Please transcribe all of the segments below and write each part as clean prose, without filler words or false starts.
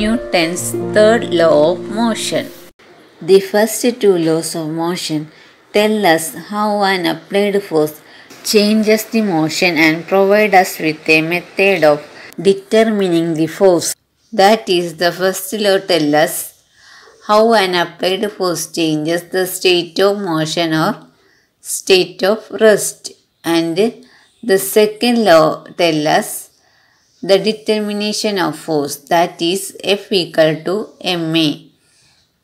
Newton's third law of motion. The first two laws of motion tell us how an applied force changes the motion and provide us with a method of determining the force. That is, the first law tells us how an applied force changes the state of motion or state of rest, and the second law tells us the determination of force, that is F equal to ma.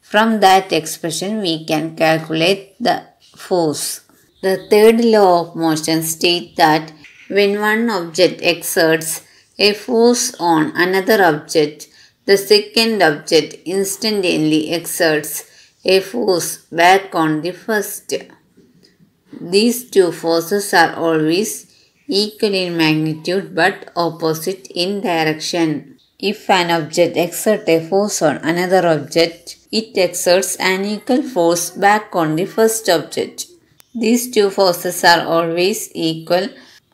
From that expression we can calculate the force. The third law of motion states that when one object exerts a force on another object, the second object instantly exerts a force back on the first. These two forces are always equal in magnitude but opposite in direction. If an object exerts a force on another object, it exerts an equal force back on the first object. These two forces are always equal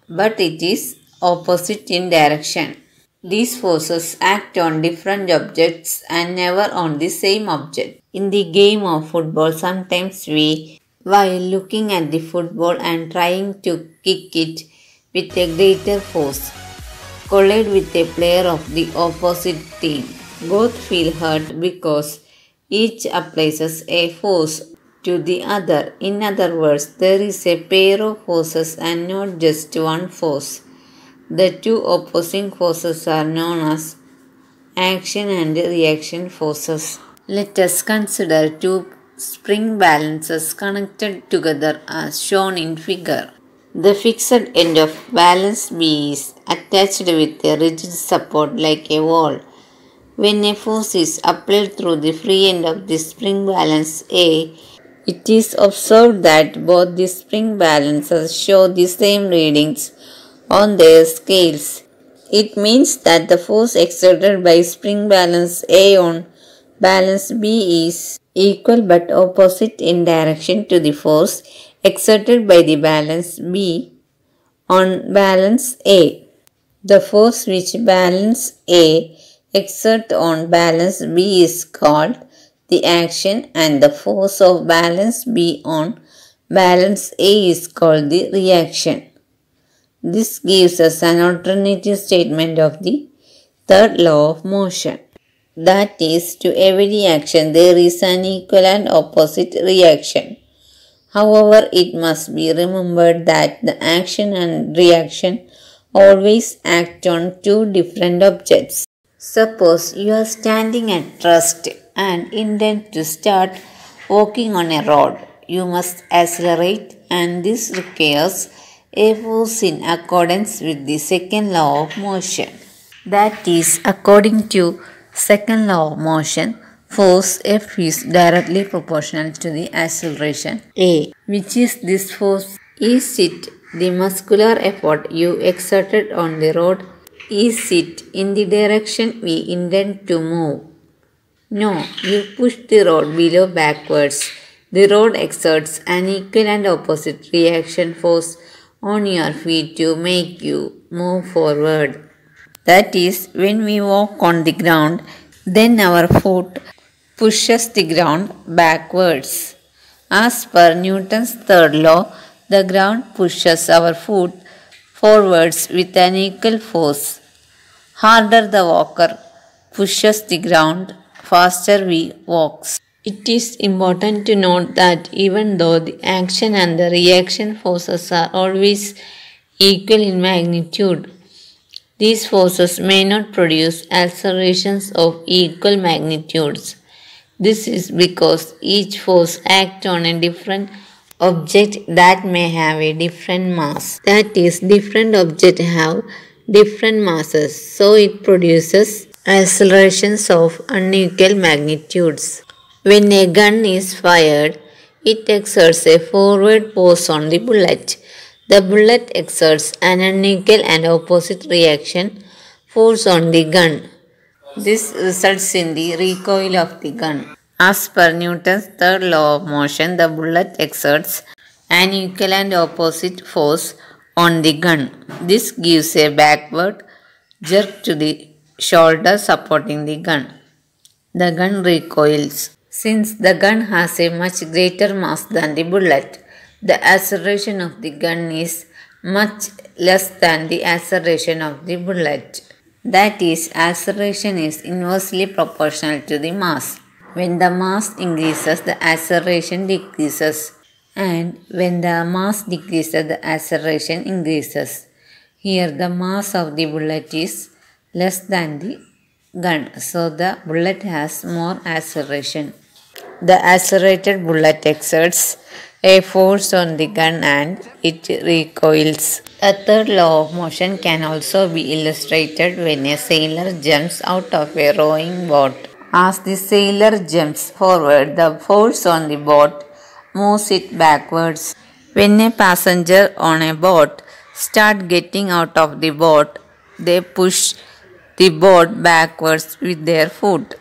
but it is opposite in direction. These forces act on different objects and never on the same object. In the game of football, sometimes we, while looking at the football and trying to kick it with a greater force, collide with a player of the opposite team. Both feel hurt because each applies a force to the other. In other words, there is a pair of forces and not just one force. The two opposing forces are known as action and reaction forces. Let us consider two spring balances connected together as shown in figure. The fixed end of balance B is attached with a rigid support like a wall. When a force is applied through the free end of the spring balance A, it is observed that both the spring balances show the same readings on their scales. It means that the force exerted by spring balance A on balance B is equal but opposite in direction to the force exerted by the balance B on balance A. The force which balance A exerts on balance B is called the action, and the force of balance B on balance A is called the reaction. This gives us an alternative statement of the third law of motion. That is, to every action there is an equal and opposite reaction. However, it must be remembered that the action and reaction always act on two different objects. Suppose you are standing at rest and intend to start walking on a road. You must accelerate, and this requires a force in accordance with the second law of motion. That is, according to second law of motion, force F is directly proportional to the acceleration A. Which is this force? Is it the muscular effort you exerted on the road? Is it in the direction we intend to move? No, you push the rod below backwards. The rod exerts an equal and opposite reaction force on your feet to make you move forward. That is, when we walk on the ground, then our foot pushes the ground backwards. As per Newton's third law, the ground pushes our foot forwards with an equal force. Harder the walker pushes the ground, faster we walks. It is important to note that even though the action and the reaction forces are always equal in magnitude, these forces may not produce accelerations of equal magnitudes. This is because each force acts on a different object that may have a different mass. That is, different objects have different masses, so it produces accelerations of unequal magnitudes. When a gun is fired, it exerts a forward force on the bullet. The bullet exerts an unequal and opposite reaction force on the gun. This results in the recoil of the gun. As per Newton's third law of motion, the bullet exerts an equal and opposite force on the gun. This gives a backward jerk to the shoulder supporting the gun. the gun recoils. Since the gun has a much greater mass than the bullet, the acceleration of the gun is much less than the acceleration of the bullet. That is, acceleration is inversely proportional to the mass. When the mass increases, the acceleration decreases, and when the mass decreases, the acceleration increases. Here, the mass of the bullet is less than the gun, so the bullet has more acceleration. The accelerated bullet exerts a force on the gun and it recoils. A third law of motion can also be illustrated when a sailor jumps out of a rowing boat. As the sailor jumps forward, the force on the boat moves it backwards. When a passenger on a boat starts getting out of the boat, they push the boat backwards with their foot.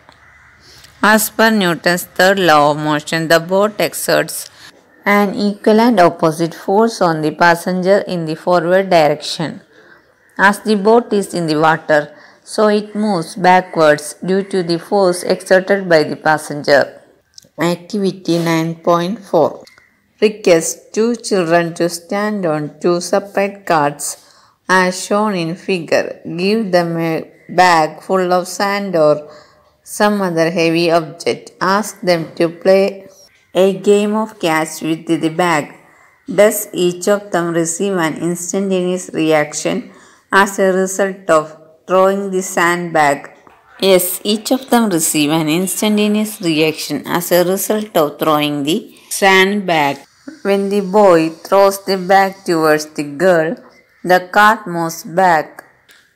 As per Newton's third law of motion, the boat exerts an equal and opposite force on the passenger in the forward direction. As the boat is in the water, so it moves backwards due to the force exerted by the passenger. Activity 9.4 request two children to stand on two separate carts as shown in figure. Give them a bag full of sand or some other heavy object. Ask them to play a game of catch with the bag. Does each of them receive an instantaneous reaction as a result of throwing the sandbag? Yes, each of them receive an instantaneous reaction as a result of throwing the sandbag. When the boy throws the bag towards the girl, the cart moves back.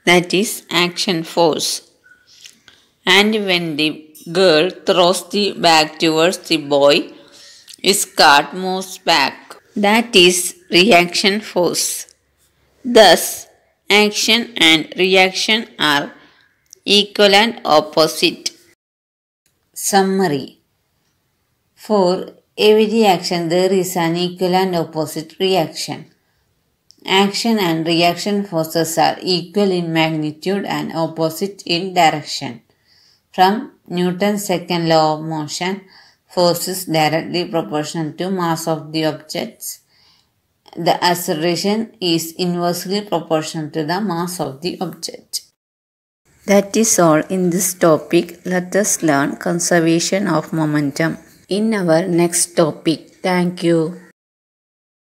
That is action force. And when the girl throws the bag towards the boy, his cart moves back. That is reaction force. Thus, action and reaction are equal and opposite. Summary. For every action, there is an equal and opposite reaction. Action and reaction forces are equal in magnitude and opposite in direction. From Newton's second law of motion, force is directly proportional to mass of the objects. The acceleration is inversely proportional to the mass of the object. That is all in this topic. Let us learn conservation of momentum in our next topic. Thank you.